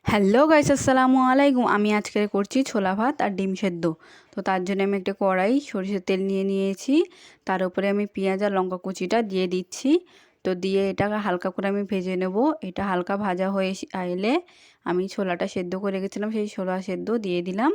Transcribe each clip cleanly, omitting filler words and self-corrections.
Hello guys, আসসালামু আলাইকুম। আমি আজকে করছি ছোলা ভাত আর ডিম সেদ্ধ। তো তার জন্য আমি একটা কড়াই সরিষার তেল নিয়ে নিয়েছি। তার উপরে আমি পেঁয়াজ আর লঙ্কা কুচিটা দিয়ে দিচ্ছি। তো দিয়ে এটাকে হালকা করে আমি ভেজে নেব। এটা হালকা ভাজা হয়ে এলে আমি ছোলাটা সেদ্ধ করে রেখেছিলাম, সেই ছোলা সেদ্ধ দিয়ে দিলাম।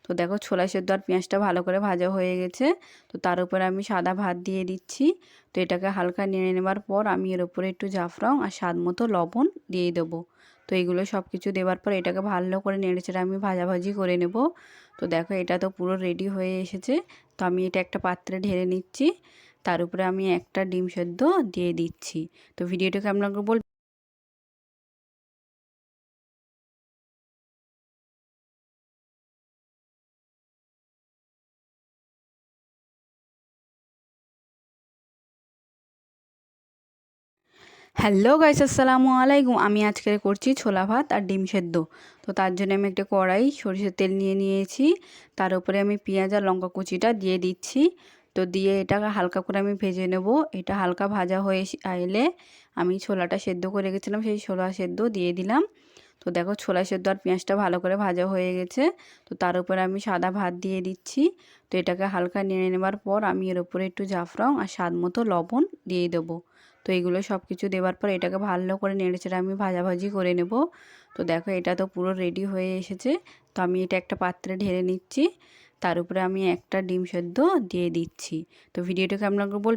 তো দেখো ছোলা সেদ্ধ আর পেঁয়াজটা ভালো করে ভাজা হয়ে গেছে। তো তার উপরে আমি সাদা ভাত দিয়ে দিচ্ছি। তো এটাকে হালকা নেড়ে নেবার পর আমি এর উপরে একটু জাফরান আর স্বাদ মতো লবণ দিয়ে দেবো। তো এইগুলো সব কিছু দেওয়ার পর এটাকে ভালো করে নেড়েচেড়ে আমি ভাজাভাজি করে নেব। তো দেখো এটা তো পুরো রেডি হয়ে এসেছে। তো আমি এটা একটা পাত্রে ঢেলে নিচ্ছি। তার উপরে আমি একটা ডিম সেদ্ধ দিয়ে দিচ্ছি। তো ভিডিওটা কেমন লাগলো বল। হ্যালো গাইস, আসসালামু আলাইকুম। আমি আজকে করছি ছোলা ভাত আর ডিম সেদ্ধ। তো তার জন্য আমি একটা কড়াই সরিষার তেল নিয়ে নিয়েছি। তার উপরে আমি পেঁয়াজ আর লঙ্কা কুচিটা দিয়ে দিচ্ছি। তো দিয়ে এটাকে হালকা করে আমি ভেজে নেব। এটা হালকা ভাজা হয়ে এলে আমি ছোলাটা সেদ্ধ করে রেখেছিলাম, সেই ছোলা সেদ্ধ দিয়ে দিলাম। তো দেখো ছোলা সেদ্ধ আর পেঁয়াজটা ভালো করে ভাজা হয়ে গেছে। তো তার উপরে আমি সাদা ভাত দিয়ে দিচ্ছি। তো এটাকে হালকা নেড়ে নেবার পর আমি এর উপরে একটু জাফরান আর স্বাদ মতো লবণ দিয়ে দেবো। তো এইগুলো সব কিছু দেওয়ার পর এটাকে ভালো করে নেড়েচেড়ে আমি ভাজাভাজি করে নেব। তো দেখো এটা তো পুরো রেডি হয়ে এসেছে। তো আমি এটা একটা পাত্রে ঢেলে নিচ্ছি। তার উপরে আমি একটা ডিম সেদ্ধ দিয়ে দিচ্ছি। তো ভিডিওটা কেমন লাগলো বল।